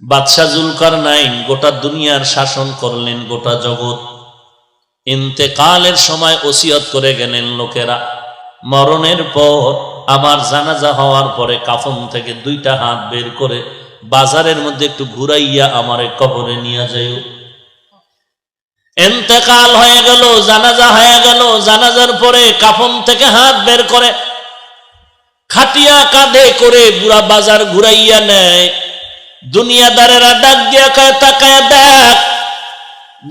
বাদশাহ জুলকারনাইন গোটা দুনিয়ার শাসন করলেন, গোটা জগৎ। ইন্তেকালের সময় ওসিয়ত করে গেলেন লোকেরা, মরণের পর আমার জানাজা হওয়ার পরে কাফন থেকে 2টা হাত বের করে বাজারের মধ্যে একটু ঘুরাইয়া আমারে কবরে নিয়ে যাইও। ইন্তেকাল হয়ে গেল, জানাজা হয়ে গেল, জানাজার পরে কাফন থেকে হাত বের করে খাটিয়া কাঁধে করে পুরা বাজার ঘুরাইয়া নেয়। দুনিয়াদারেরা ডাক দিয়া কয়, তাকায় দেখ,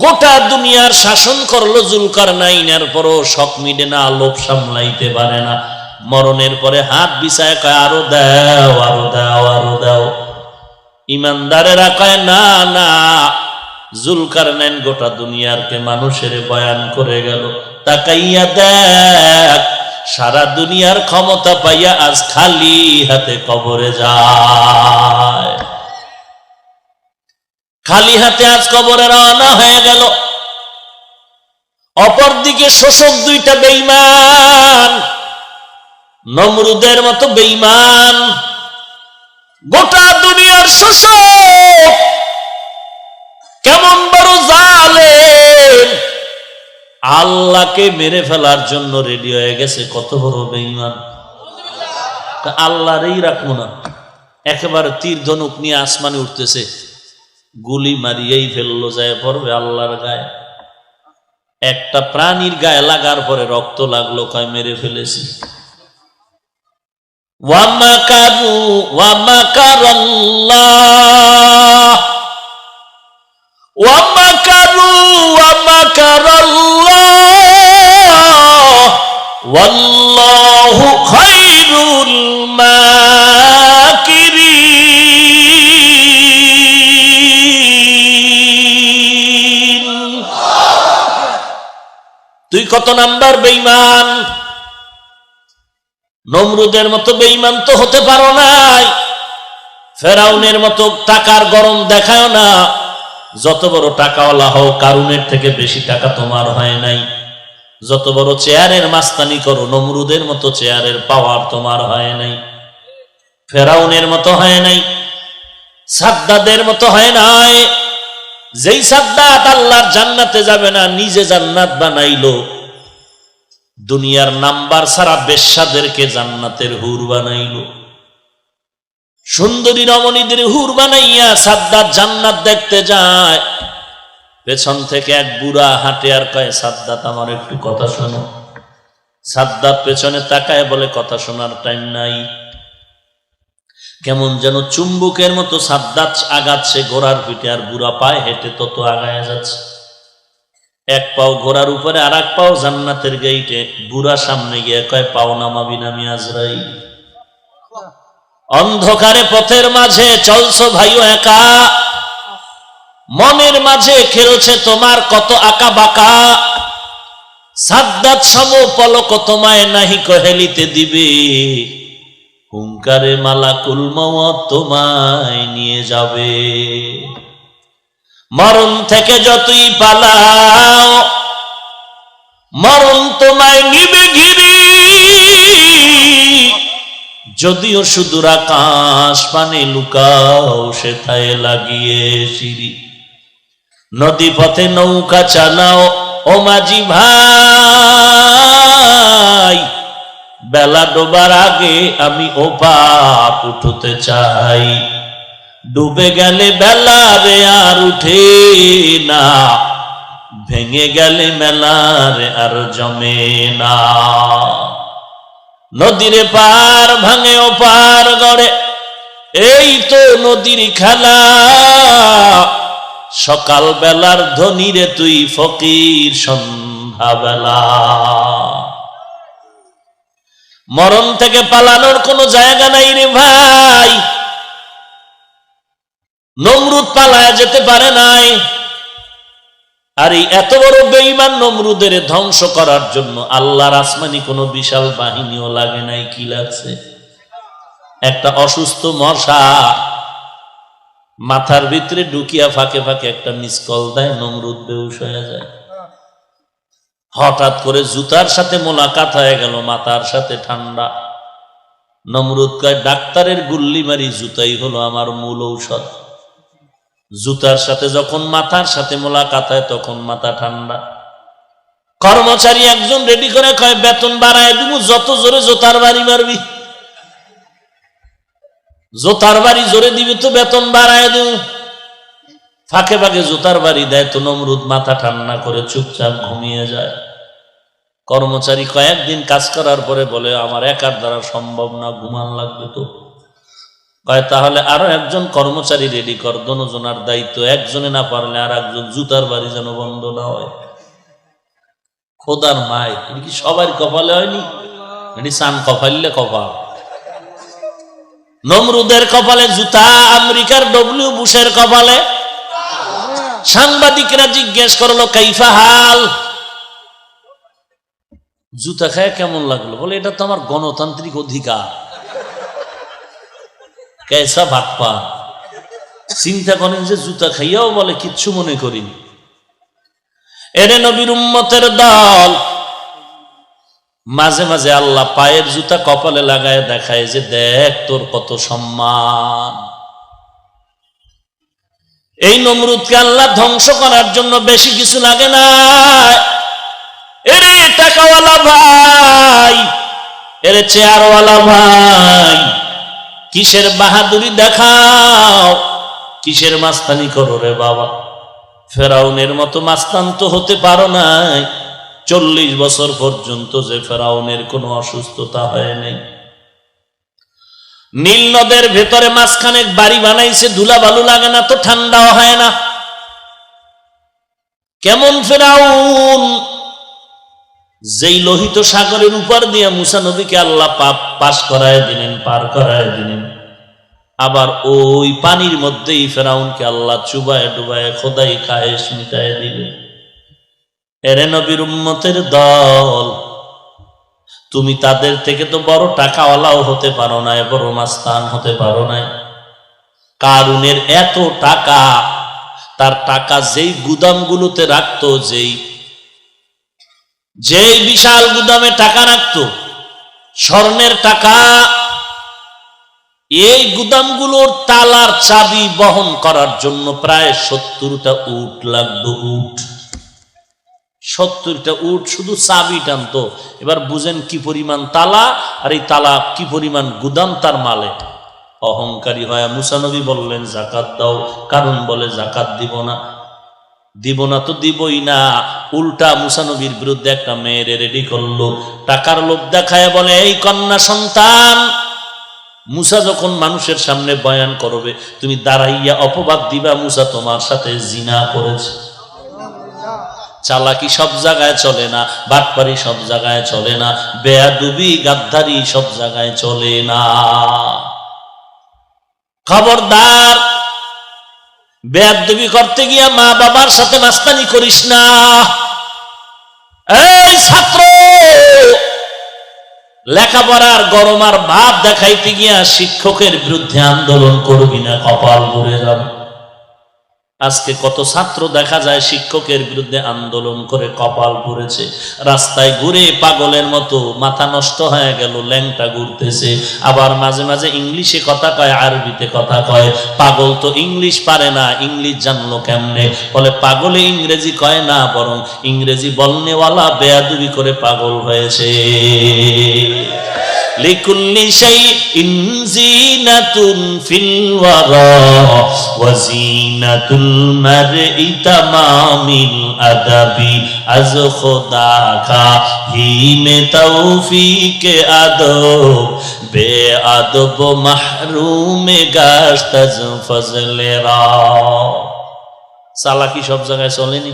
গোটা দুনিয়ার শাসন করলো জুলকারনাইনের, পরও শখ মিটে না, লোভ সামলাইতে পারে না। মরণের পরে হাত বিছায় কয়, আরো দাও, আরো দাও, আরো দাও। ইমানদারেরা কয়, না না, জুলকারনাইন গোটা দুনিয়ারকে মানুষের বয়ান করে গেল, তাকাইয়া দেখ, সারা দুনিয়ার ক্ষমতা পাইয়া আজ খালি হাতে কবরে যায়। খালি হাতে আজ কবরে রওনা হয়ে গেল। অপরদিকে শোষক 2টা বেঈমান, নমরুদের মতো বেঈমান, গোটা দুনিয়ার শোষক, কেমন বড় জালেম, আল্লাহকে মেরে ফেলার জন্য রেডি হয়ে গেছে। কত বড় বেঈমান! আল্লাহরই রাখবো না, একেবারে তীর ধনুক নিয়ে আসমানে উঠতেছে, গুলি মারিয়েই ফেললো, যায় পড়বে আল্লাহর গায়ে। একটা প্রাণীর গায়ে লাগার পরে রক্ত লাগলো, কয় মেরে ফেলেছি। ওয়ামাকারু ওয়ামাকারাল্লাহ ওয়ামাকারু ওয়ামাকারাল্লাহ ওয়াল্লাহু খায়রুল মাকিরিন। তুই কত নাম্বার বেঈমান? নমরুদের মতো বেঈমান তো হতে পারো নাই, ফেরাউনের মতো টাকার গরম দেখায় না। যত বড় টাকাওয়ালা হও, কারুনের থেকে বেশি টাকা তোমার হয় নাই। যত বড় চেয়ারের মাস্তানি করো, নমরুদের মতো চেয়ারের পাওয়ার তোমার হয় নাই, ফেরাউনের মতো হয় নাই, সাদ্দাদের মতো হয় নাই। যেই সাদ্দাত আল্লাহর জান্নাতে যাবে না, নিজে জান্নাত বানাইলো। দুনিয়ার নাম্বার ছাড়া বেশ্যাদেরকে জান্নাতের হুর বানাইলো। সুন্দরী রমণীদের হুর বানাইয়া সাদ্দাত জান্নাত দেখতে যায়। পেছন থেকে এক বুড়া হাঁটে আর কয়, সাদ্দাত আমার একটু কথা শোনো। সাদ্দাত পেছনে তাকায় বলে, কথা শোনার টাইম নাই। কেমন যেন চুম্বকের মতো সাদ্দাত আগাচ্ছে ঘোড়ার পিঠে, আর বুড়া পায়ে হেঁটে তত আগায় যাচ্ছে। এক পাও ঘোড়ার উপরে, আর এক পাও জান্নাতের গেইটে। বুড়া সামনে গিয়ে কয়, পাও নামাবি না আমি আজরাইল। অন্ধকারে পথের মাঝে চলছো ভাইও একা, মনের মাঝে খেলছে তোমার কত আঁকা বাঁকা। সাদ্দাত সম পলক তোমায় নাহি কহেলিতে দিবে, হুঙ্কারে মালাকুল মওত তোমায় নিয়ে যাবে। মরণ থেকে যতই পালাও, মরণ তোমায় নিবে ঘিরি। যদিও সুদূর আকাশ পানে লুকাও, সেথায় লাগিয়ে সিঁড়ি। নদী পথে নৌকা চালাও ও মাঝি ভাই, বেলা ডোবার আগে আমি ওপার উঠতে চাই। ডুবে গেলে বেলা রে আর উঠে না, ভেঙে গেলে মেলা রে আর জমে না। নদীর পার ভাঙে ও পার গড়ে, এই তো নদীর খেলা। সকাল বেলার ধনী রে তুই ফকির সন্ধ্যা বেলা। মরণ থেকে পালানোর কোনো জায়গা নাই রে ভাই। নমরুদ পালায়া যেতে পারে নাই, আর এই এত বড় বেঈমান নমরুদের ধ্বংস করার জন্য আল্লাহর আসমানি কোনো বিশাল বাহিনীও লাগে নাই। কি লাগছে? একটা অসুস্থ মশা মাথার ভিতরে ঢুকিয়া ফাঁকে ফাঁকে একটা মিস কল দেয়, নমরুদ বেহুশ হয়ে যায়। হঠাৎ করে জুতার সাথে মোলাকাত হয়ে গেল, মাথার সাথে ঠান্ডা। নমরুদ কয়, ডাক্তারের গুল্লি মারি জুতাই হলো আমার মূল ঔষধ। জুতার সাথে যখন মাথার সাথে মোলাকাত হয় তখন মাথা ঠান্ডা। কর্মচারী একজন রেডি করে কয় বেতন বাড়ায় দিব, যত জোরে জোতার বাড়ি মারবি, জোতার বাড়ি জোরে দিবি তো বেতন বাড়ায় দিব। ফাঁকে ফাঁকে জোতার বাড়ি দেয় তো নমরুদ মাথা ঠান্ডা করে চুপচাপ ঘুমিয়ে যায়। কর্মচারী কয়েকদিন কাজ করার পরে বলে আমার একার দ্বারা সম্ভব না, ঘুমান লাগবে তো। কয় তাহলে আরো একজন কর্মচারী রেডি কর, দোনোজনার দায়িত্ব, একজনে না পারলে আর একজন জুতার বাড়ি যেন বন্ধ না হয়। খোদার মায়, এটা কি সবার কপালে হয়নি? এটি সান কপালে কপাল। নমরুদের কপালে জুতা, আমেরিকার ডব্লিউ বুশের কপালে। সাংবাদিকরা জিজ্ঞেস করলো কাইফা হাল, জুতা খায় কেমন লাগলো? বলে এটা তো আমার গণতান্ত্রিক অধিকার। কেসা ভাটপা, চিন্তা করেন যে জুতা খাইয়াও বলে কিচ্ছু মনে করিনি। এরে নবীর উম্মতের দল, মাঝে মাঝে আল্লাহ পায়ের জুতা কপালে লাগায় দেখায় যে দেখ তোর কত সম্মান। এই নমরুদকে আল্লাহ ধ্বংস করার জন্য বেশি কিছু লাগে না। এরে টাকাওয়ালা ভাই, এরে চেয়ারওয়ালা ভাই, কিসের বাহাদুরি দেখাও, কিসের মাস্তানি করো রে বাবা? ফেরাউনের মতো মাস্তান তো হতে পারো নাই। 40 বছর পর্যন্ত যে ফেরাউনের কোনো অসুস্থতা হয় নাই। নীল নদের ভেতরে মাঝখানে বাড়ি বানাইছে, ধুলা বালু লাগে না তো, ঠান্ডাও হয় না। কেমন ফেরাউন, যেই লোহিত সাগরের উপর দিয়ে মুসা নবীকে আল্লাহ পাস করায় দিলেন, পার করায় দিলেন, আবার ওই পানির মধ্যেই ফেরাউনকে আল্লাহ চুবায় ডুবায় খোদাই খায়েশ মিটায় দিলেন। এরে নবীর উম্মতের দল, তুমি তাদের থেকে তো বড় টাকাওয়ালাও হতে পারো না, বড় মাস্তান হতে পারো না। কারুনের এত টাকা, তার টাকা যেই গুদামগুলোতে রাখতো, যেই বিশাল গুদামে টাকা রাখতো, স্বর্ণের টাকা, এই গুদামগুলোর তালার চাবি বহন করার জন্য প্রায় 70টা উট লাগতো। উট, 70টা উট শুধু চাবি টানতো। এবার বুঝেন কি পরিমাণ তালা, আর এই তালা কি পরিমাণ গুদাম তার মালে। অহংকারী হয় মুসা নবী বললেন জাকাত দাও, কারণ বলে জাকাত দিব না। দিব না তো দিবই না, উল্টা মুসা নবীর বিরুদ্ধে একটা মেয়েরে রেডি করলো, টাকার লোভ দেখায় বলে এই কন্যা সন্তান। মুসা যখন মানুষের সামনে বয়ান করবে, তুমি দাঁড়াইয়া অপবাদ দিবা মুসা তোমার সাথে জিনা করেছে। চালাকি সব জায়গায় চলে না, বাটপারি সব জায়গায় চলে না, বেয়াদবি গাদ্দারি সব জায়গায় চলে না। খবরদার, বেয়াদবি করতে গিয়া মা বাবার সাথে মাস্তানি করিস না। এই ছাত্র, লেখাপড়ার গরম আর ভাব দেখাইতে গিয়া শিক্ষকের বিরুদ্ধে আন্দোলন করবি না, কপাল পুড়ে যাবে। আজকে কত ছাত্র দেখা যায় শিক্ষকের বিরুদ্ধে আন্দোলন করে কপাল পুড়েছে। রাস্তায় ঘুরে পাগলের মতো মাথা নষ্ট হয়ে গেল, ল্যাংটা ঘুরতেছে। আবার মাঝে মাঝে ইংলিশে কথা কয়, আরবিতে কথা কয়। পাগল তো ইংলিশ পারে না, ইংলিশ জানলো কেমনে? বলে পাগলে ইংরেজি কয় না, বরং ইংরেজি বলনেওয়ালা বেয়াদবি করে পাগল হয়েছে। লিকুল্লি শাইইন জিনাতুন ফিল ওয়ারা ওয়া জিনাতুল মারই তামামিল আদাবি আজ খোদা কা হিমে তৌফিকে আদব বেআদব মাহরুমে গাশত আজ ফজলে রা। চালাকি সব জায়গায় চলেনি।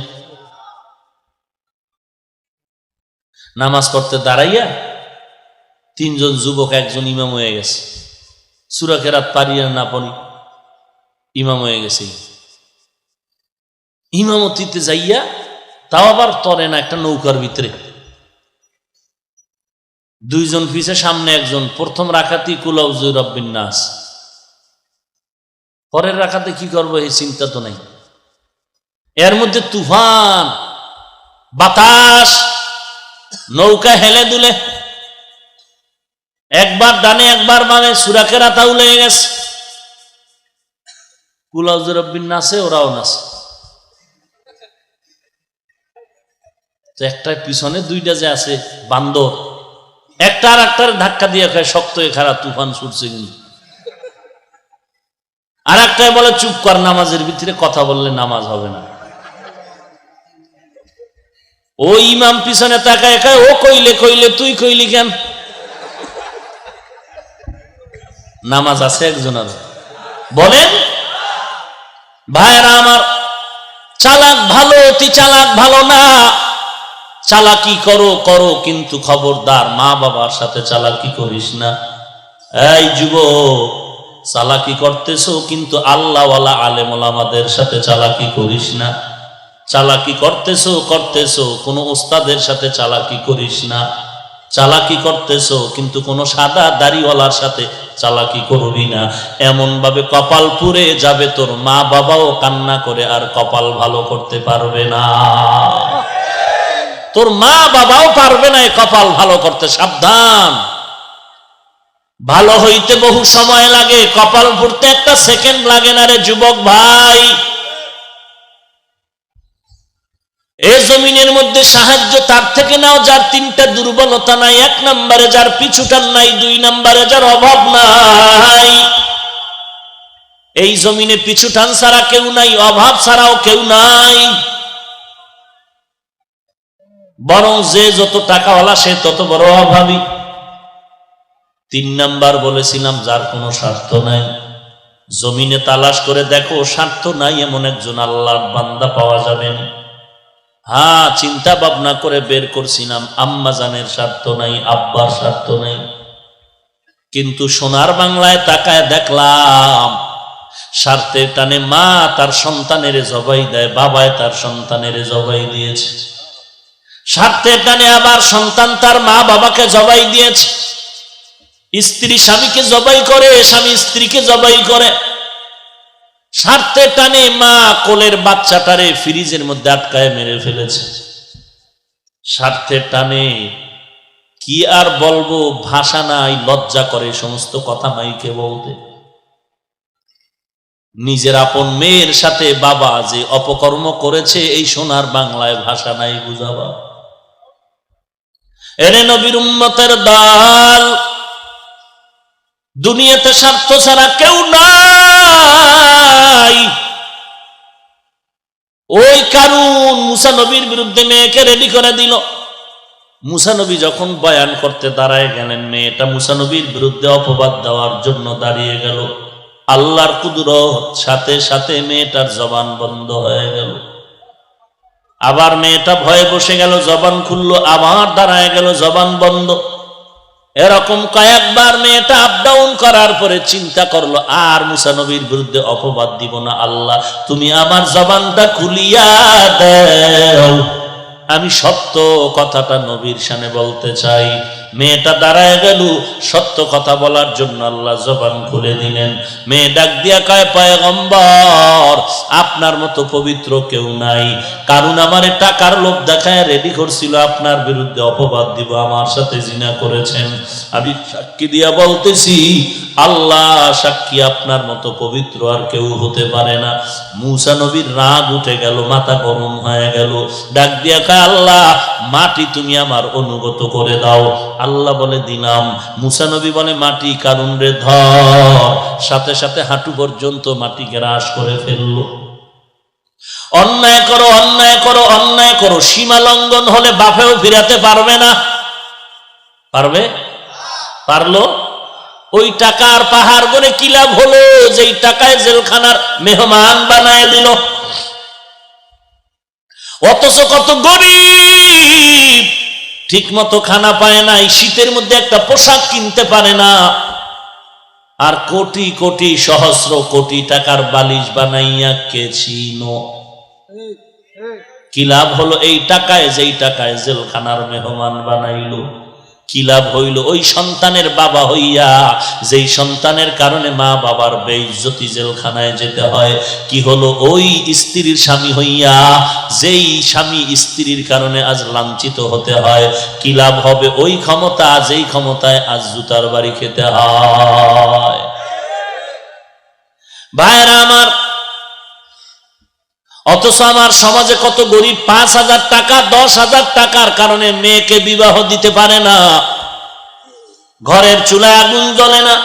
নামাজ পড়তে দাঁড়াইয়া 3 জন যুবক, একজন ইমাম হয়ে গেছে। সূরা কেরাত পারি আর না পারি, ইমাম হয়ে গেছে। ইমামতিতে যাইয়া তাও আবার তরে না, একটা নৌকার ভিতরে 2 জন পিছে, সামনে একজন। প্রথম রাকাতি কুল আউযু রাব্বিন নাস, পরের রাকাতে কি করবো এই চিন্তা তো নাই। এর মধ্যে তুফান, বাতাস, নৌকা হেলে দুলে, একবার ডানে একবার বামে, সূরা কেরাত আউলে গেছে। কুলাউজুর রব্বিন নাচে, ওরাও নাচে। তো একটার পিছনে দুইটা যে আছে বান্দর, একটা আর একটার ধাক্কা দিয়ে খায়, শক্ত হয়ে খারাপ তুফান ছুটছে। কিন্তু আর একটাই বলে চুপ কর, নামাজের ভিতরে কথা বললে নামাজ হবে না। ও ইমাম পিছনে তাকায় খায়, ও কইলে কইলে তুই কইলি কেন? নামাজ আছে একজনের? বলেন ভাইরা আমার, চালাক ভালো, অতি চালাক ভালো না। চালাকি করো করো, কিন্তু খবরদার মা বাবার সাথে চালাকি করিস না। এই যুবক, চালাকি করতেছো কিন্তু আল্লাহওয়ালা আলেম ওলামাদের সাথে চালাকি করিস না। চালাকি করতেছো কোনো ওস্তাদের সাথে চালাকি করিস না। চালাকি করতেছো কিন্তু কোনো সাদা দাড়িওয়ালার সাথে চালাকি করবি না। এমন ভাবে কপাল পুড়ে যাবে, তোর মা বাবাও কান্না করে আর কপাল ভালো করতে পারবে না। তোর মা বাবাও পারবে না এই কপাল ভালো করতে। সাবধান, ভালো হইতে বহু সময় লাগে, কপাল পুড়তে একটা সেকেন্ড লাগে না রে যুবক ভাই। এই জমিনের মধ্যে সাহায্য তার থেকে নাও যার তিনটা দুর্বলতা নাই। এক নম্বরে যার পিছুটান নাই, দুই নম্বরে যার অভাব নাই। এই জমিনে পিছুটান ছাড়া কেউ নাই, অভাব ছাড়াও কেউ নাই। বরং যে যত টাকাওয়ালা সে তত বড় অভাবী। তিন নাম্বার বলেছিলাম যার কোনো স্বার্থ নাই। জমিনে তালাশ করে দেখো, স্বার্থ নাই এমন একজন আল্লাহর বান্দা পাওয়া যাবে না। হ্যাঁ, চিন্তা ভাবনা করে বের করছিলাম, আম্মা জানের স্বার্থ নাই, আব্বার স্বার্থ নাই। কিন্তু সোনার বাংলায় তাকায় দেখলাম স্বার্থের টানে মা তার সন্তানের জবাই দেয়, বাবায় তার সন্তানের জবাই দিয়েছে। স্বার্থের টানে আবার সন্তান তার মা বাবাকে জবাই দিয়েছে। স্ত্রী স্বামীকে জবাই করে, স্বামী স্ত্রীকে জবাই করে। স্বার্থের টানে মা কোলের বাচ্চাটারে ফ্রিজের মধ্যে আটকায় মেরে ফেলেছে। স্বার্থের টানে কি আর বলবো, ভাষা নাই, লজ্জা করে সমস্ত কথা মাইকে বলতে। নিজের আপন মেয়ের সাথে বাবা যে অপকর্ম করেছে, এই সোনার বাংলায় ভাষা নাই বুঝাবা। এরে নবীর উম্মতের দল, দুনিয়াতে স্বার্থ ছাড়া কেউ নাই। ওই কারণ মুসা নবীর বিরুদ্ধে মেয়েকে রেডি করে দিল। মুসা নবী যখন বয়ান করতে দাঁড়ায় গেলেন, মেয়েটা মুসা নবীর বিরুদ্ধে অপবাদ দেওয়ার জন্য দাঁড়িয়ে গেল। আল্লাহর কুদরত, সাথে সাথে মেয়েটার জবান বন্ধ হয়ে গেল। আবার মেয়েটা ভয়ে বসে গেল, জবান খুললো, আবার দাঁড়ায় গেল, জবান বন্ধ। এরকম কয়েকবার মেয়েটা আপ ডাউন করার পরে চিন্তা করলো, আর মুসা নবীর বিরুদ্ধে অপবাদ দিব না। আল্লাহ, তুমি আমার জবানটা খুলিয়া দাও, আমি সত্য কথাটা নবীর সামনে বলতে চাই। মেয়েটা দাঁড়ায় গেল, সত্য কথা বলার জন্য আল্লাহ জবান খুলে দিলেন। মেয়ে ডাক দিয়া কয়, পয়গম্বর, আপনার মতো পবিত্র কেউ নাই। কারণ আমার টাকার লোভ দেখায় রেডি করছিল আপনার বিরুদ্ধে অপবাদ দিব, আমার সাথে জিনা করেছেন। আমি সাক্ষী দিয়া বলতেছি, আল্লাহ সাক্ষী, আপনার মতো পবিত্র আর কেউ হতে পারে না। মুসা নবীর রাগ উঠে গেল, মাথা গরম হয়ে গেল। ডাক দিয়া কয়, আল্লাহ, মাটি তুমি আমার অনুগত করে দাও। আল্লাহ বলে, দিলাম। মুসা নবী বলে, মাটি কারুন রে ধর। সাথে সাথে হাঁটু পর্যন্ত মাটি গ্রাস করে ফেললো। অন্যায় করো, অন্যায় করো, অন্যায় করো, সীমা লঙ্ঘন হলে বাপেও ফিরাতে পারবে না। পারবে? পারলো? ওই টাকার পাহাড় করে কি লাভ হলো, যেই টাকায় জেলখানার মেহমান বানায় দিল। অথচ কত গরিব ঠিক মতো খানা পায় না, শীতের মধ্যে একটা পোশাক কিনতে পারে না। আর কোটি কোটি সহস্র কোটি টাকার বালিশ বানাইয়া কেছিনো। কি লাভ হলো এই টাকায়, যেই টাকায় জেলখানার মেহমান বানাইলো? কি লাভ হইল ওই সন্তানের বাবা হইয়া, যেই সন্তানের কারণে মা বাবার বেইজ্জতি, জেলখানায় যেতে হয়? কি হলো ওই স্ত্রীর স্বামী হইয়া, যেই স্বামী স্ত্রীর কারণে আজ লাঞ্ছিত হতে হয়? কি লাভ হবে ওই ক্ষমতা, যেই ক্ষমতায় আজ জুতার বাড়ি খেতে হয়? ভাইরা আমার, অথচ আমার সমাজে কত গরিব 5,000 টাকা 10,000 টাকার কারণে মেয়েকে বিবাহ দিতে পারে না, ঘরের চুলায় আগুন জ্বলে না।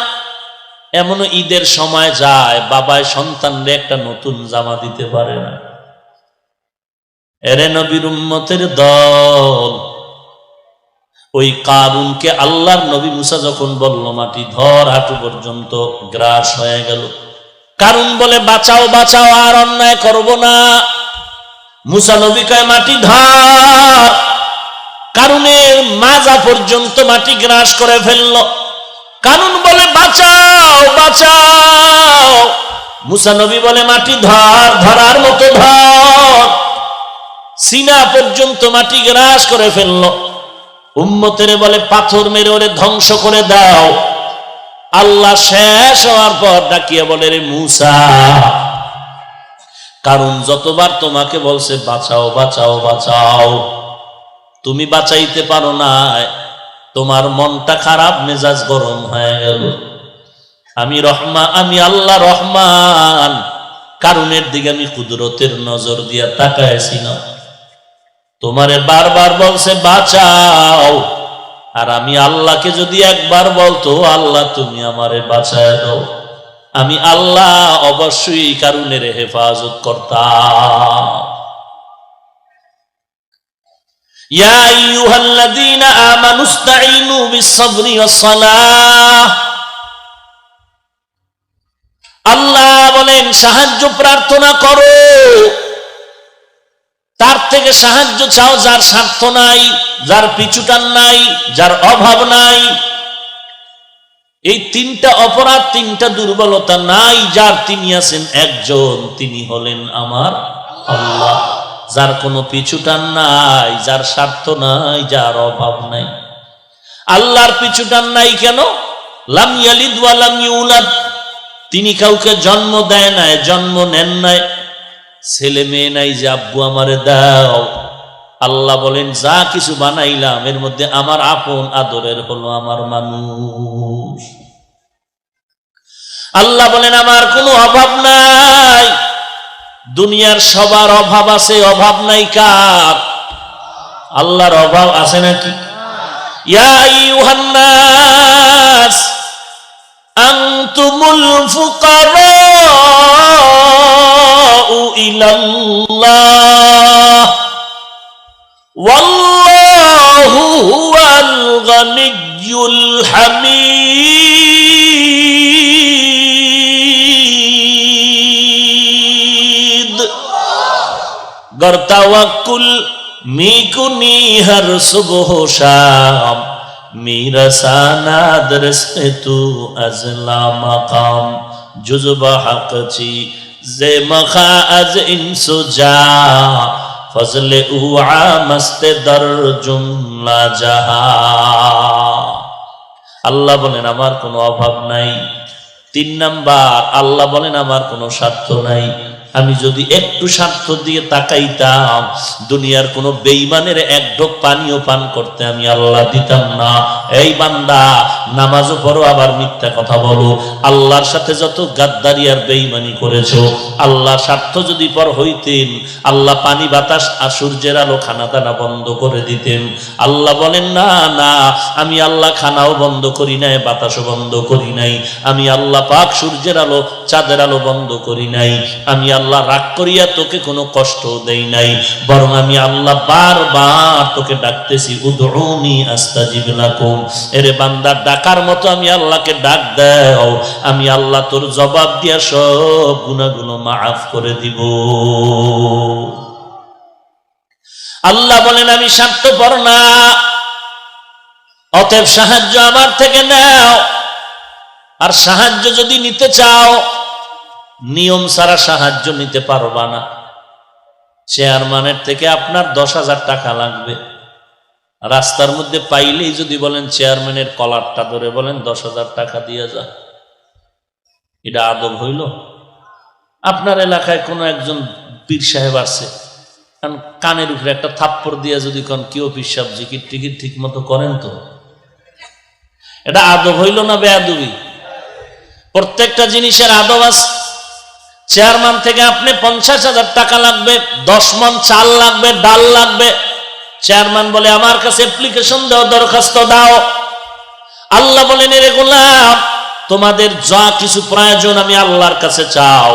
এমনও ঈদের সময় যায় বাবায় সন্তানরে একটা নতুন জামা দিতে পারে না। এরে নবীর উম্মতের দল, ওই কারুনকে আল্লাহর নবী মুসা যখন বলল মাটি ধর, হাঁটু পর্যন্ত গ্রাস হয়ে গেল। কারুন বলে বাঁচাও বাঁচাও, আর অন্যায় করব না। মুসা নবী কয় মাটি ধর, কারুনের মাজা পর্যন্ত মাটি গ্রাস করে ফেলল। কারুন বলে বাঁচাও বাঁচাও, মুসা নবী বলে মাটি ধর, ধরার মতো ধর। সিনা পর্যন্ত মাটি গ্রাস করে ফেলল। উম্মতের বলে পাথর মেরে ওরে ধ্বংস করে দাও। আল্লাহ শেষ হওয়ার পর ডাকিয়ে বলে রে মুসা, কারণ যতবার তোমাকে বলছে বাঁচাও বাঁচাও বাঁচাও, তুমি বাঁচাইতে পারো না, তোমার মনটা খারাপ, মেজাজ গরম হয়ে গেল। আমি আল্লাহ রহমান, কারণের দিকে আমি কুদরতের নজর দিয়া তাকাইছি না। তোমারে বারবার বলছে বাঁচাও, আর আমি আল্লাহকে যদি একবার বলতো আল্লাহ তুমি আমারে বাঁচায় দাও, আমি আল্লাহ অবশ্যই কারুনের হেফাজত করতাম। ইয়া আইয়ুহাল্লাযীনা আমানুস্তাঈনু বিস-সাবরি ওয়াস-সালাহ। আল্লাহ বলেন সাহায্য প্রার্থনা করো, তার থেকে সাহায্য চাও যার স্বার্থ নাই, যার পিছুটান নাই, যার অভাব নাই। এই তিনটা অপরাধ, তিনটা দুর্বলতা নাই যার, তিনি আছেন একজন, তিনি হলেন আমার আল্লাহ। যার কোনো পিছুটান নাই, যার স্বার্থ নাই, যার অভাব নাই। আল্লাহর পিছুটান নাই কেন? লাম ইয়ালিদ ওয়া লাম ইউলাদ, তিনি কাউকে জন্ম দেয় নাই, জন্ম নেন নাই, ছেলে মেয়ে নাই যে আব্বু আমারে দাও। আল্লাহ বলেন যা কিছু বানাইলাম এর মধ্যে আমার আপন আদরের হলো আমার মানুষ। আল্লাহ বলেন আমার কোনো অভাব নাই। দুনিয়ার সবার অভাব আছে, অভাব নাই কার? আল্লাহর অভাব আছে নাকি? ইয়া আইয়ুহান নাস আনতুমুল ফুকারাউ ইলাল্লাহ ওয়াল্লাহু হুয়াল গানিয়্যুল হামিদ। गर तवक्कुल मीकुनी हर सुबह शाम, मेरा साना दरस में तू अजला मकाम, जुज़्बा हक ची जे मखा अज इंसु जा, फजले उआ मस्ते दर जुमला जहा। আল্লাহ বলেন আমার কোনো অভাব নাই। 3 নাম্বার, আল্লাহ বলেন আমার কোনো স্বার্থ নাই। আমি যদি একটু স্বার্থ দিয়ে তাকাইতাম, দুনিয়ার কোন বেঈমানের এক ঢোক পানিও পান করতে আমি আল্লাহ দিতাম না। এই বান্দা, নামাজও পড়ো আবার মিথ্যা কথা বলো, আল্লাহর সাথে যত গাদ্দারি আর বেঈমানি করেছো, আল্লাহর স্বার্থ যদি পর হইতেন, আল্লাহ পানি বাতাস আর সূর্যের আলো খানা দানা বন্ধ করে দিতেন। আল্লাহ বলেন না না, আমি আল্লাহ খানাও বন্ধ করি নাই, বাতাসও বন্ধ করি নাই, আমি আল্লাহ পাক সূর্যের আলো চাঁদের আলো বন্ধ করি নাই, আমি আল্লাহ রাগ করিয়া তোকে কোনো কষ্ট দেই নাই, বরং আমি আল্লাহ বারবার তোকে ডাকতেছি, উদউনি আস্তাজিব লাকুম। এরে বান্দা, ডাকার মতো আমি আল্লাহকে ডাক দাও, আমি আল্লাহ তোর জবাব দিয়া সব গুনাহগুলো মাফ করে দিব। আল্লাহ বলেন আমি স্বার্থপর না, অতএব সাহায্য আমার থেকে নাও। আর সাহায্য যদি নিতে চাও, নিয়ম ছাড়া সাহায্য নিতে পারবা না। চেয়ারম্যানের থেকে আপনার 10,000 টাকা লাগবে, রাস্তার মধ্যে পাইলেই যদি বলেন চেয়ারম্যানের কলারটা ধরে বলেন 10,000 টাকা দিয়ে যা, এটা আদব হইল? আপনার এলাকায় কোনো একজন পীর সাহেব আছে, কানের উপরে একটা থাপ্পড় দিয়ে যদি কোন কেউ পীর সাহেব জিকির টিকির ঠিক মতো করেন, তো এটা আদব হইল না বেয়াদবি? প্রত্যেকটা জিনিসের আদব আছে। চেয়ারম্যান থেকে আপনি 50,000 টাকা লাগবে, 10 মণ চাল লাগবে, ডাল লাগবে। চেয়ারম্যান বলে আমার কাছে অ্যাপ্লিকেশন দাও, দরখাস্ত দাও। আল্লাহ বলেন এরে গোলাম, তোমাদের যা কিছু প্রয়োজন আমি আল্লাহর কাছে চাও,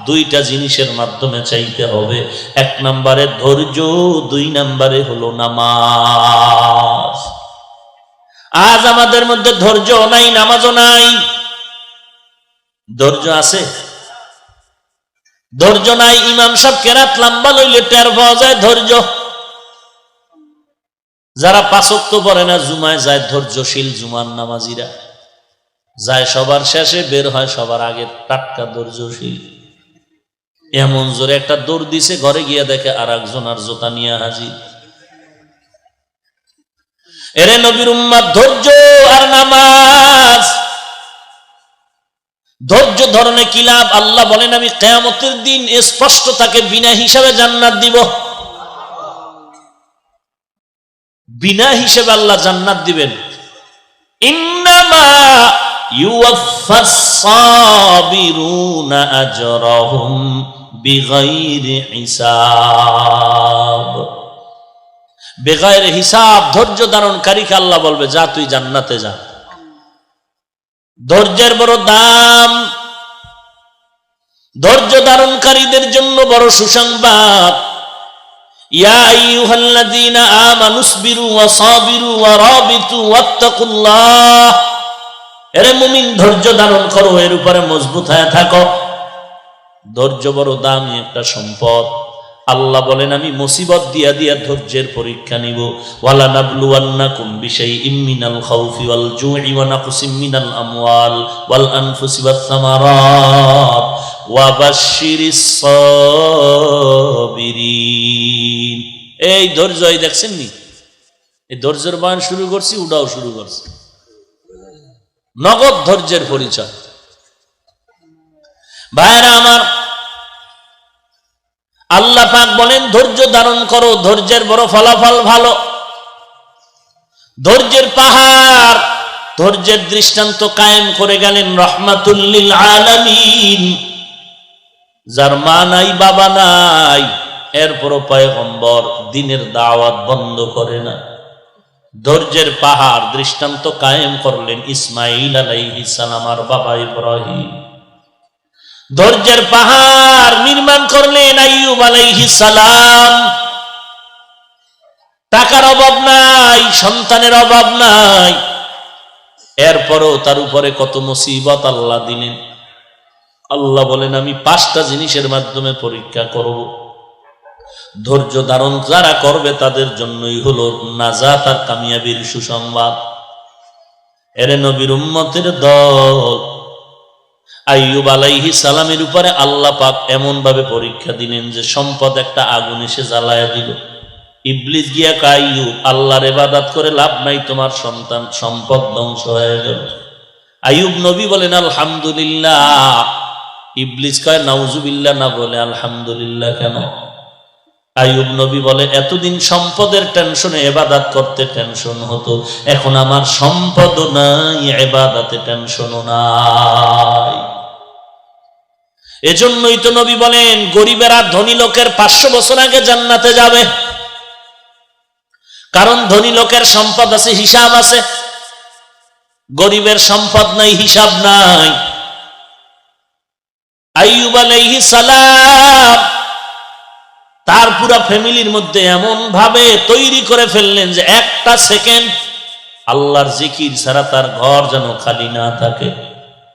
দুইটা জিনিসের মাধ্যমে চাইতে হবে। 1 নম্বরে ধৈর্য, 2 নম্বরে হলো নামাজ। আজ আমাদের মধ্যে ধৈর্য নাই, নামাজও নাই। ধৈর্য আছে? ধৈর্য নাই। ইমাম সাহেব কেরাত লম্বা লইলে টের পাওয়া যায় ধৈর্য। যারা 5 ওয়াক্ত পড়ে না, জুমায় যায় ধৈর্যশীল জুমার নামাজিরা, যায় সবার শেষে, বের হয় সবার আগে, টাটকা ধৈর্যশীল। এমন জোরে একটা দৌড় দিছে, ঘরে গিয়ে দেখে আর একজন আর জোতা নিয়ে হাজির। এরে নবীর উম্মত, ধৈর্য আর নামাজ। ধৈর্য ধরনে কি লাভ? আল্লাহ বলেন আমি কিয়ামতের দিন স্পষ্ট তাকে বিনা হিসাবে জান্নাত দিব। বিনা হিসেবে আল্লাহ জান্নাত দিবেন। ইন্নামা ইউওয়াফাস সাবিরুনা আজরাহুম বিগাইরি হিসাব। বেগাইরে হিসাব ধৈর্য ধারণকারীকে আল্লাহ বলবে যা তুই জান্নাতে যা। ধৈর্যের বড় দাম। ধৈর্য ধারণকারীদের জন্য বড় সুসংবাদ। ইয়া আইয়ুহাল্লাযীনা আমানুসবিরু ওয়া সাবিরু ওয়া রাবিতু ওয়াত্তাকুল্লাহ। এরে মুমিন, ধৈর্য ধারণ করো, এর উপরে মজবুত হয়ে থাকো। ধৈর্য বড় দামি একটা সম্পদ। আল্লাহ বলেন আমি মুসিবত দিয়া দিয়া ধৈর্যের পরীক্ষা নিব। ওয়ালা নাবলুওয়ান্নাকুম বিশাইইম মিনাল খাউফি ওয়াল জুই ওয়া নাকসিম মিনাল আমওয়াল ওয়াল আনফুসি ওয়াস সামারাত ওয়া বাশশিরিস সাবিরিন। এই ধৈর্য, এই দেখছেন নি, এই ধৈর্যের বয়ান শুরু করছি, উড়াও শুরু করছি। নগদ ধৈর্যের পরিচয়। ভাইরা আমার, আল্লাহ পাক বলেন ধৈর্য ধারণ করো, ধৈর্যের বড় ফলাফল ভালো। ধৈর্যের পাহাড়, ধৈর্যের দৃষ্টান্ত কায়েম করে গেলেন রাহমাতুল লিল আলামিন। যার মা নাই, বাবা নাই, এরপরও পয়গম্বর দ্বীনের দাওয়াত বন্ধ করে না। ধৈর্যের পাহাড় দৃষ্টান্ত কায়েম করলেন ইসমাঈল আলাইহিস সালাম আর বাবা ইব্রাহিম। ধৈর্যের পাহাড় নির্মাণ করলেন আইয়ুব আলাইহিস সালাম। টাকার অভাব নাই, সন্তানের অভাব নাই, এরপরও তার উপরে কত মুসিবত আল্লাহ দিলেন। আল্লাহ বলেন আমি 5টা জিনিসের মাধ্যমে পরীক্ষা করব। ধৈর্য ধারণ যারা করবে তাদের জন্যই হলো নাজাত আর কামিয়াবির সুসংবাদ। এরে নবীর উম্মতের দল, আইয়ুব আলাইহিস সালামের উপরে আল্লাহ পাক এমন ভাবে পরীক্ষা দিলেন যে সম্পদ একটা আগুন এসে জ্বালায়া দিল। ইবলিস গিয়া কয় আইয়ুব, আল্লাহর ইবাদত করে লাভ নাই, তোমার সন্তান সম্পদ ধ্বংস হয়ে গেল। আইয়ুব নবী বলেন আলহামদুলিল্লাহ। ইবলিস কয় নাউজুবিল্লাহ, না বলে আলহামদুলিল্লাহ কেন? আইয়ুব নবী বলে এতদিন সম্পদের টেনশনে ইবাদত করতে টেনশন হতো, এখন আমার সম্পদও নাই, ইবাদতে টেনশনও নাই। এজন্যই তো নবী বলেন গরিবেরা ধনী লোকের 500 বছর আগে জান্নাতে যাবে। কারণ ধনী লোকের সম্পদ আছে, হিসাব আছে। গরিবের সম্পদ নাই, হিসাব নাই। আইয়ুব আলাইহিস সালাম তার পুরা ফ্যামিলির মধ্যে এমন ভাবে তৈরি করে ফেললেন যে একটা সেকেন্ড আল্লাহর জিকির ছাড়া তার ঘর যেন খালি না থাকে।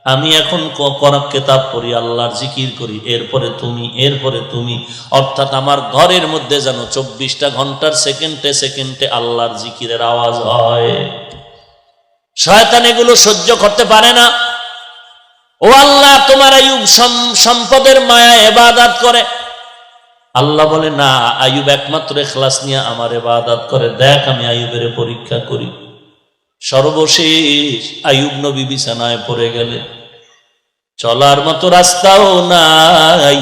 আমি এখন কোরআন কিতাব পড়ি, আল্লাহর জিকির করি, এরপরে তুমি, এরপরে তুমি, অর্থাৎ আমার ঘরের মধ্যে যেন 24টা ঘন্টার সেকেন্ডে সেকেন্ডে আল্লাহর জিকিরের আওয়াজ হয়। শয়তান এগুলো সহ্য করতে পারে না। ও আল্লাহ, তোমার আইয়ুব সম্পদের মায়া ইবাদত করে। আল্লাহ বলে না, আইয়ুব একমাত্র ইখলাস নিয়ে আমার ইবাদত করে, দেখ আমি আইয়ুবের পরীক্ষা করি। সর্বশেষ আইয়ুব নবী বিছানায় পড়ে গেলেন, চলার মতো রাস্তাও নাই,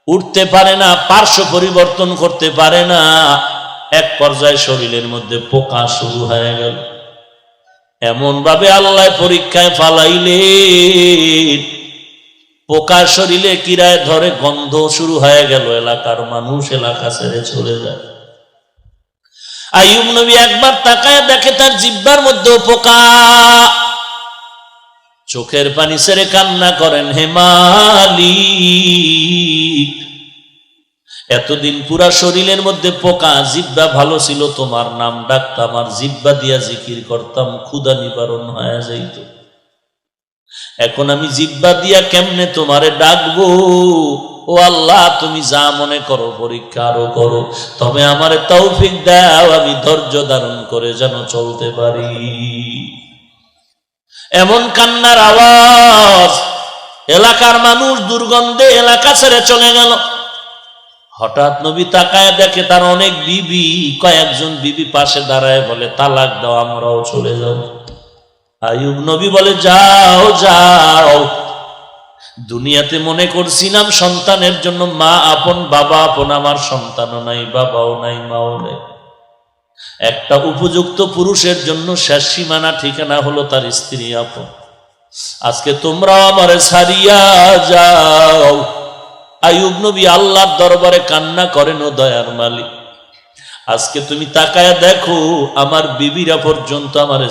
উঠতে পারে না, পার্শ্ব পরিবর্তন করতে পারে না। এক পর্যায়ে শরীরের মধ্যে পোকা শুরু হয়ে গেল। এমন ভাবে আল্লাহ পরীক্ষায় ফালাইলেন, পোকার শরীরে কিরায় ধরে, গন্ধ শুরু হয়ে গেল, এলাকার মানুষ এলাকা ছেড়ে চলে যায়। আইয়ুব নবী একবার তাকায় দেখে তার জিহ্বার মধ্যে পোকা, চোখের পানি ছেড়ে কান্না করেন, হে মালিক, এতদিন পুরা শরীরের মধ্যে পোকা, জিহ্বা ভালো ছিল, তোমার নাম ডাকতাম, আর জিহ্বা দিয়া জিকির করতাম, ক্ষুধা নিবারণ হয়ে যাইত। এখন আমি জিহ্বা দিয়া কেমনে তোমারে ডাকবো? ও আল্লাহ, তুমি যা মনে করো পরীক্ষা আরো করো, তবে আমারে তৌফিক দাও, আমি ধৈর্য ধারণ করে যেন চলতে পারি। এমন কান্নার আওয়াজ, এলাকার মানুষ দুর্গন্ধে এলাকা ছেড়ে চলে গেল। হঠাৎ নবী তাকায় দেখে তার অনেক বিবি, কয়েকজন বিবি পাশে দাঁড়ায় বলে, তালাক দাও, আমরাও চলে যাব। আইয়ুব নবী বলে, যাও যাও, দুনিয়াতে মনে করছিলাম সন্তানের জন্য মা আপন বাবা আপন, আমার সন্তানও নাই, বাবাও নাই, মাও নেই। একটা উপযুক্ত পুরুষের জন্য শেষ সীমানা ঠিকানা হলো তার স্ত্রী আপন। আজকে তোমরাও আমারে ছাড়িয়া যাও। আইয়ুব নবী আল্লাহর দরবারে কান্না করেন, ও দয়ার মালিক, আজকে তুমি তাকায়া দেখো, আমার বিবিরা পর্যন্ত আমারে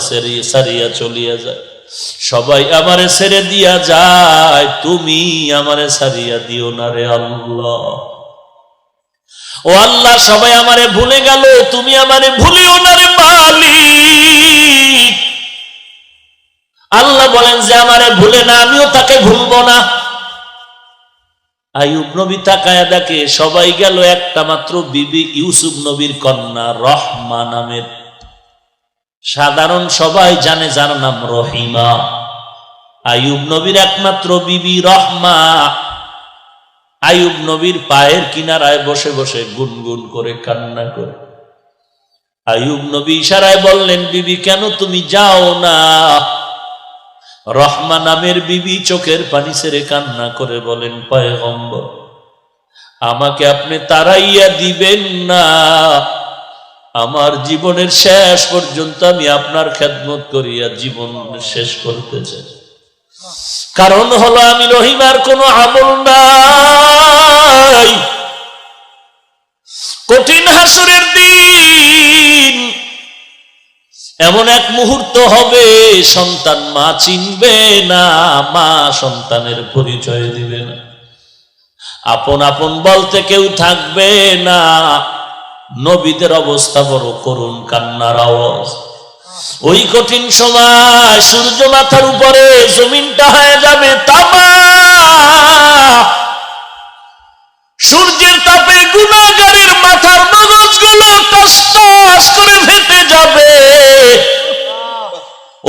ছাড়িয়া চলিয়া যায়, সবাই আমারে ছেড়ে দিয়া যায়, তুমি আমারে ছাড়িয়া দিও না রে আল্লাহ। ও আল্লাহ, সবাই আমারে ভুলে গেল, তুমি আমারে ভুলিও না রে মালিক। আল্লাহ বলেন যে আমারে ভুলে না, আমিও তাকে ভুলবো না। আইয়ুব নবী তাকায়া দেখে সবাই গেল, একটা মাত্র বিবি ইউসুফ নবীর কন্যা রহমা নামের, সাধারণ সবাই জানে যার নাম রহিমা। আইয়ুব নবীর একমাত্র বিবি রহমা আইয়ুব নবীর পায়ের কিনারায় বসে বসে গুনগুন করে কান্না করে। আইয়ুব নবী ইশারায় বললেন, বিবি কেন তুমি যাও না? রহমা নামের বিবি চোখের পানি ছেড়ে কান্না করে বলেন, পয়গম্বর, আমাকে আপনি তাড়াইয়া দিবেন না, আমার জীবনের শেষ পর্যন্ত আমি আপনার খেদমত করিয়া জীবন শেষ করতে চাই। কারণ হলো আমি রহিমার কোনো আমল নাই। কঠিন হাসরের দিন এমন এক মুহূর্ত হবে, সন্তান মা চিনবে না, মা সন্তানের পরিচয় দিবে না, আপন আপন বলতে কেউ থাকবে না। নবীদের অবস্থা বড় করুণ, কান্নার আওয়াজ। ওই কঠিন সময় সূর্য মাথার উপরে, জমিনটা হয়ে যাবে তামা, সূর্যের তাপে গুনাহগারের মাথার মগজগুলো টস টস করে ফেটে যাবে।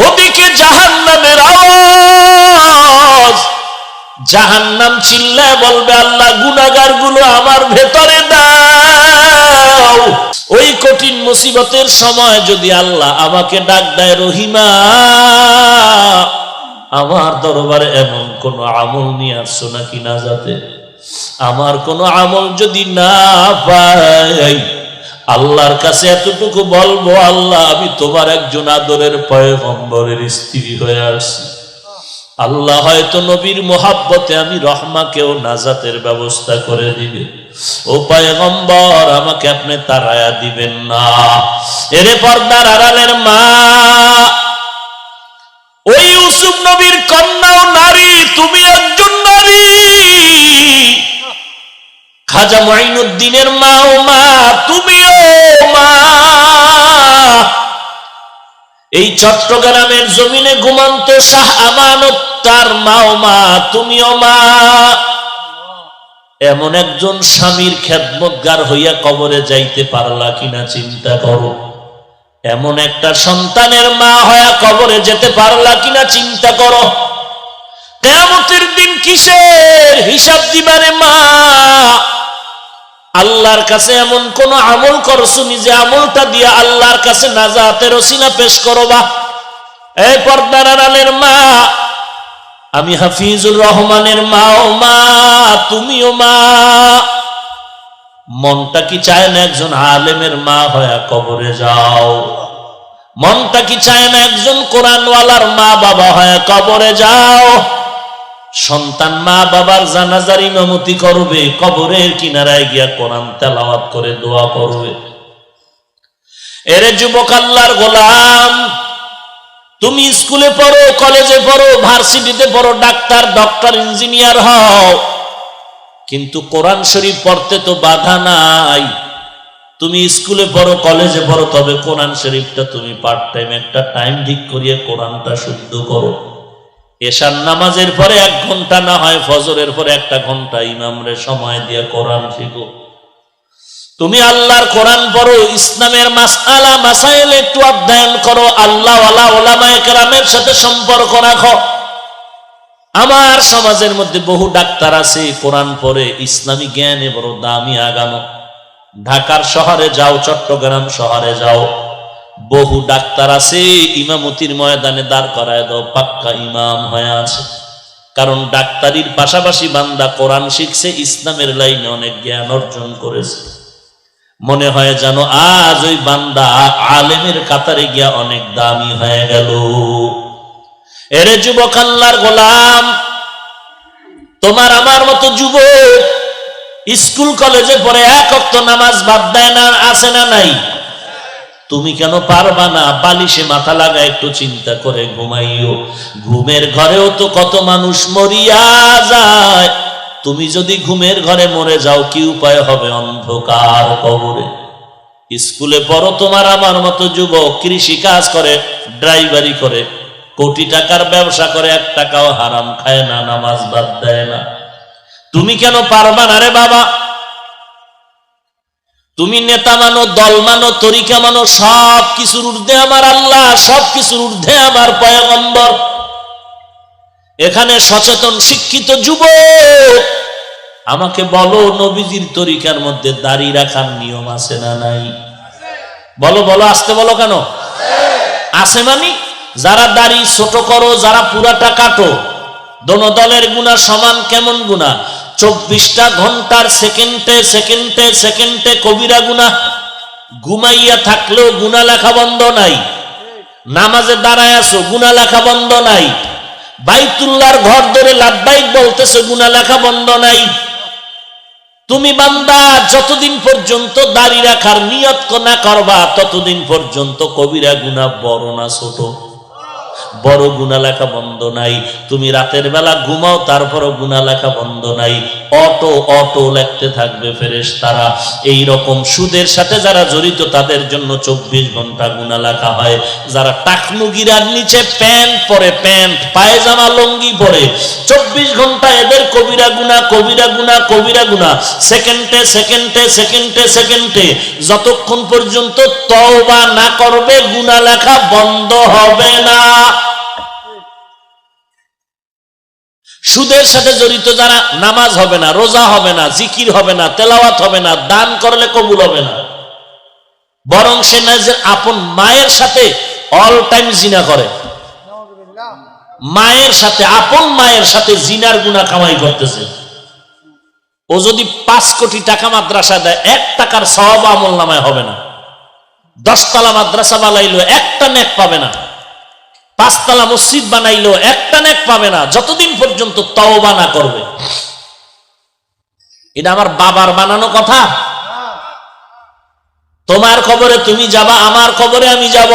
ওদিকে জাহান্নামের আওয়াজ, জাহান্নাম চিল্লায় বলবে, আল্লাহ, গুনাহগার গুলো আমার ভেতরে দাও। ওই কঠিন মুসিবতের সময় যদি আল্লাহ আমাকে ডাক দেয়, রহিমা, আমার দরবারে এমন কোন আমল নিয়ে আসছো নাকি না, যাতে আমার কোন আমল যদি না পাই, আল্লাহর কাছে এতটুকু বলবো, আল্লাহ, আমি তোমার একজন আদরের পয়গম্বরের স্ত্রী হয়ে আসছি। আল্লাহ হয়তো নবীর মোহাব্বতে আমি রহমাকেও নাজাতের ব্যবস্থা করে দিবে। ও পয়গম্বর, আমাকে আপনি তাড়ায়া দিবেন না। এরে পর্দার আড়ালের মা, ওই ইউসুফ নবীর কন্যাও নারী, তুমি একজন নারী। খাজা মুঈনুদ্দিনের মাও মা, তুমিও মা। এই চট্টগ্রামের জমিনে ঘুমন্ত শাহ আমানত তার মাও মা, তুমিও মা। এমন একজন স্বামীর খেদমতগার হইয়া কবরে যাইতে পারলা কিনা চিন্তা করো। এমন একটা সন্তানের মা হইয়া কবরে যেতে পারলা কিনা চিন্তা করো। কিয়ামতের দিন কিসের হিসাব দিবারে মা? আল্লাহর কাছে এমন কোন আমল করছো যে আমলটা দিয়া আল্লাহর কাছে নাজাতের ওসিলা পেশ করবা। এই পর্দার আড়ালের মা, আমি হাফিজুর রহমানের মাও মা, তুমিও মা। মনটা কি চায় না একজন আলেমের মা হয়ে কবরে যাও? মনটা কি চায় না একজন কোরআনওয়ালার মা বাবা হয়ে কবরে যাও? সন্তান মা বাবার জানাজার ইমামতি করবে, কবরের কিনারায় গিয়া কোরআন তেলাওয়াত করে দোয়া করবে। এরে যুবক আল্লাহর গোলাম, তুমি স্কুলে পড়ো, কলেজে পড়ো, ভার্সিটিতে পড়ো, ডাক্তার, ডক্টর, ইঞ্জিনিয়ার হও, কিন্তু কোরআন শরীফ পড়তে তো বাধা নাই। তুমি স্কুলে পড়ো, কলেজে পড়ো, তবে কোরআন শরীফটা তুমি পার্ট টাইম একটা টাইম ঠিক করিয়ে কোরআনটা শুদ্ধ করো। এশার নামাজের পরে 1 ঘন্টা, না হয় ফজরের পরে 1 ঘন্টা ইমামরে সময় দিয়ে কোরআন শিখো। তুমি আল্লাহর কোরআন পড়ো, ইসলামের মাসআলা মাসাইল একটু অধ্যয়ন করো, আল্লাহ ওয়ালা উলামায়ে কেরামের সাথে সম্পর্ক রাখো। আমার সমাজের মধ্যে বহু ডাক্তার আছে, কোরআন পড়ে, ইসলামী জ্ঞানে বড় দামি আগানো। ঢাকার শহরে যাও, চট্টগ্রাম শহরে যাও, বহু ডাক্তার আছে, ইমামতির ময়দানে দাঁড় করায় দাও, পাক্কা ইমাম হয়ে আছে। কারণ ডাক্তারির পাশাপাশি বান্দা কোরআন শিখছে, ইসলামের লাইনে অনেক জ্ঞান অর্জন করেছে। মনে হয় যেন আজ ওই বান্দা আলেমের কাতারে গিয়া অনেক দামি হয়ে গেল। এরে যুবক আল্লাহর গোলাম, তোমার আমার মতো যুবক স্কুল কলেজে পড়ে 1 ওয়াক্ত নামাজ বাদ দেয় না, আছে না নাই? তুমি কেন পারবা না? বালিশে মাথা লাগা একটু চিন্তা করে ঘুমাইও। ঘুমের ঘরেও তো কত মানুষ মরিয়া যায়। তুমি যদি ঘুমের ঘরে মরে যাও, কি উপায় হবে? অন্ধকার কবরে। স্কুলে পড়ো, তোমার আমার মতো যুবক কৃষি কাজ করে, ড্রাইভারি করে, কোটি টাকার ব্যবসা করে, 1 টাকাও হারাম খায় না, নামাজ বাদ দেয় না। তুমি কেন পারবা না রে বাবা? তুমি নেতা মানো, দল মানো, তরিকা মানো, সব কিছুর ঊর্ধ্বে আমার আল্লাহ, সব কিছুর ঊর্ধ্বে আমার পয়গম্বর। এখানে সচেতন শিক্ষিত যুবক, আমাকে বলো, নবীজির তরিকার মধ্যে দাড়ি রাখার নিয়ম আছে না নাই? বলো বলো, আসতে বলো কেন? আছে। মানে যারা দাড়ি ছোট করো, যারা পুরাটা কাটো, দোনো দলের গুনাহ সমান। কেমন গুনাহ? 24টা ঘন্টার সেকেন্ডে সেকেন্ডে সেকেন্ডে কবিরা গুনাহ। ঘুমাইয়া থাকলেও গুনাহ লেখা বন্ধ নাই। নামাজে দাঁড়ায় আছো, গুনাহ লেখা বন্ধ নাই। বাইতুল্লাহর ঘর ধরে লাব্বাইক বলতেছো, গুনাহ লেখা বন্ধ নাই। তুমি বান্দা যতদিন পর্যন্ত দাড়ি রাখার নিয়ত না করবা, ততদিন পর্যন্ত কবিরা গুনাহ বড় না ছোট? বড় গুনাহ লেখা বন্ধ নাই। তুমি রাতের বেলা ঘুমাও, তারপরও গুনাহ লেখা বন্ধ নাই। অটো অটো লিখতে থাকবে ফেরেশতারা। এই রকম সুদের সাথে যারা জড়িত, তাদের জন্য 24 ঘন্টা গুনাহ লেখা হয়। যারা টাকনু গিরার নিচে প্যান্ট পরে, প্যান্ট পায়জামা লুঙ্গি পরে, 24 ঘন্টা এদের কবিরা গুনাহ, কবিরা গুনাহ, কবিরা গুনাহ। সেকেন্ডে সেকেন্ডে সেকেন্ডে সেকেন্ডে যতক্ষণ পর্যন্ত তওবা না করবে, গুনাহ লেখা বন্ধ হবে না। সুদের সাথে জড়িত যারা, নামাজ হবে না, রোজা হবে না, জিকির হবে না, তেলাওয়াত হবে না, দান করলে কবুল হবে না, বরং সে নিজের আপন মায়ের সাথে অল টাইম জিনা করে। মায়ের সাথে, আপন মায়ের সাথে জিনার গুনাহ কামাই করতেছে। ও যদি 5 কোটি টাকা মাদ্রাসা দেয়, 1 টাকার সওয়াব আমলনামায় হবে না। 10 তলা মাদ্রাসা বানাইলো, 1টা নেক পাবে না। 5 তলা মসজিদ বানাইলো, 1টা নেক পাবে না, যতদিন পর্যন্ত তওবা না করবে। এটা আমার বাবার বানানো কথা? তোমার কবরে তুমি যাবা, আমার কবরে আমি যাব।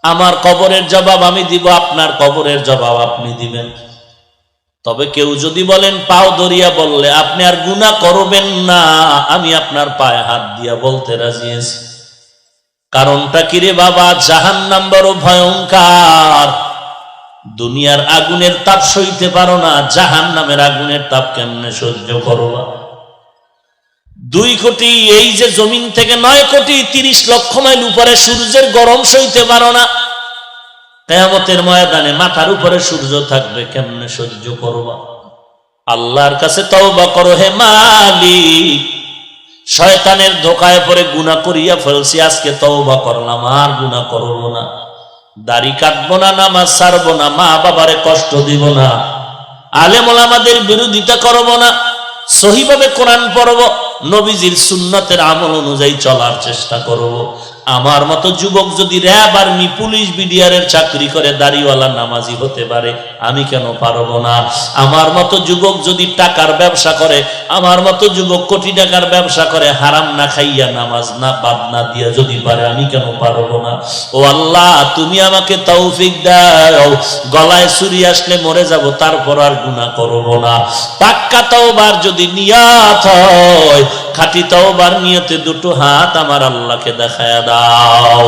আমার কবরের জবাব আমি দিব, আপনার কবরের জবাব আপনি দিবেন। তবে কেউ যদি বলেন পাও ধরিয়া বললে আপনি আর গুনাহ করবেন না, আমি আপনার পায়ে হাত দিয়া বলতে রাজি আছি। কারণটা কি রে বাবা? জাহান্নাম বড় ভয়ঙ্কর। দুনিয়ার আগুনের তাপ সইতে পারো না, জাহান্নামের আগুনের তাপ কেমনে সহ্য করবা? 2 কোটি, এই যে জমিন থেকে 9 কোটি 30 লক্ষ মাইল উপরে সূর্যের গরম সইতে পারো না। কিয়ামতের ময়দানে মাথার উপরে সূর্য থাকবে, কেমনে সহ্য করবা? আল্লাহর কাছে তওবা করো, হে মালিক, শয়তানের ধোকায় পড়ে গুনাহ করিয়া ফেলছি, আজকে তওবা করলাম, আর গুনাহ করব না। দাড়ি কাটবো না, নামাজ ছাড়বো না, মা বাবারে কষ্ট দিব না, আলেম ওলামাদের বিরোধিতা করব না, সহিভাবে কোরআন পড়ব, নবীজির সুন্নতের আমল অনুযায়ী চলার চেষ্টা করব। আমার মতো যুবক যদি র্যাব আর্মি পুলিশ বিডিআরের চাকরি করে দাড়িওয়ালা নামাজি হতে পারে, আমি কেন পারবো না? আমার মতো যুবক যদি টাকার ব্যবসা করে, আমার মতো যুবক কোটি টাকার ব্যবসা করে, হারাম না খাইয়া নামাজ না বাদ না দিয়া যদি পারে, আমি কেন পারবো না? ও আল্লাহ, তুমি আমাকে তৌফিক দাও। গলায় ছুরি আসলে মরে যাব, তারপর আর গুনাহ করব না। পাক্কা তওবার যদি নিয়ত হয়, খাঁটি তওবার নিয়তে দুটো হাত আমার আল্লাহকে দেখায়া দাও।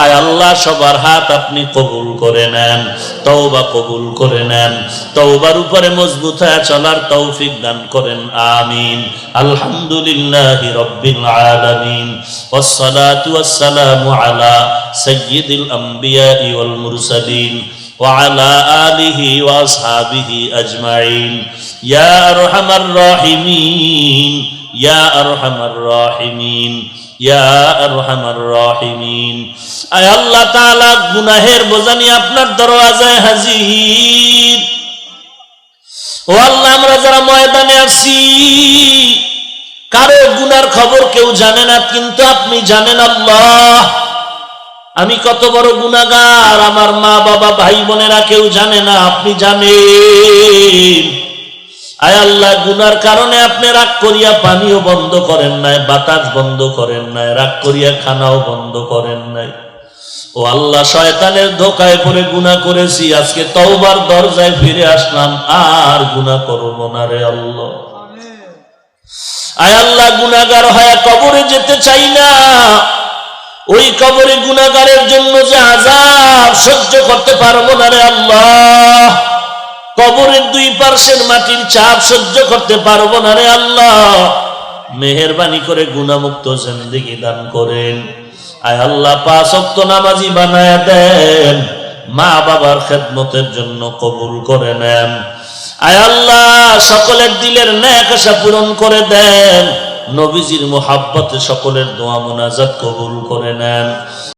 আয় আল্লাহ, সবার হাত আপনি কবুল করে নেন, তওবা কবুল করে নেন, তওবার উপরে মজবুত হয়ে চলার তৌফিক দান করেন, আমিন। আলহামদুলিল্লাহি রাব্বিল আলামিন, ওয়াসসালাতু ওয়াসসালামু আলা সাইয়্যিদিল আমবিয়াই ওয়াল মুরসালিন ওয়া আলা আলিহি ওয়া আসহাবিহি আজমাইন। ইয়া আরহামার রাহিমিন, ইয়া আরহামার রাহিমিন, ইয়া আরহামার রাহিমিন। আয় আল্লাহ তাআলা, গুনাহের বোঝা নিয়ে আপনার দরওয়াজায় হাজির। ও আল্লাহ, আমরা যারা ময়দানে আছি, কারো গুনার খবর কেউ জানে না, কিন্তু আপনি জানেন আল্লাহ। আমি কত বড় গুনাহগার, আমার মা বাবা ভাই বোনেরা কেউ জানে না, আপনি জানেন। আয় আল্লাহ, গুনার কারণে আপনি রাগ করিয়া পানিও বন্ধ করেন নাই, বাতাস বন্ধ করেন নাই, রাগ করিয়া খানাও বন্ধ করেন নাই। ও আল্লাহ, শয়তানের ধোকায় পড়ে গুনাহ করেছি, আজকে তওবার দরজায় ফিরে আসলাম, আর গুনাহ করব না রে আল্লাহ। আয় আল্লাহ, গুনাহগার হয়ে কবরে যেতে চাই না। ওই কবরে গুনাহগারের জন্য যে আযাব সহ্য করতে পারবো না রে আল্লাহ। কবরের দুই পার্শ্বের মাটির চাপ সহ্য করতে পারবো না রে আল্লাহ। মেহেরবানি করে গুনাহমুক্ত জিন্দেগি দান করেন। আয় আল্লাহ, 5 ওয়াক্ত নামাজি বানায়া দেন, মা বাবার খেদমতের জন্য কবুল করে নেন। আয় আল্লাহ, সকলের দিলের নেক আশা পূরণ করে দেন। নবীজির মুহাব্বতে সকলের দোয়া মুনাজাত কবুল করে নেন।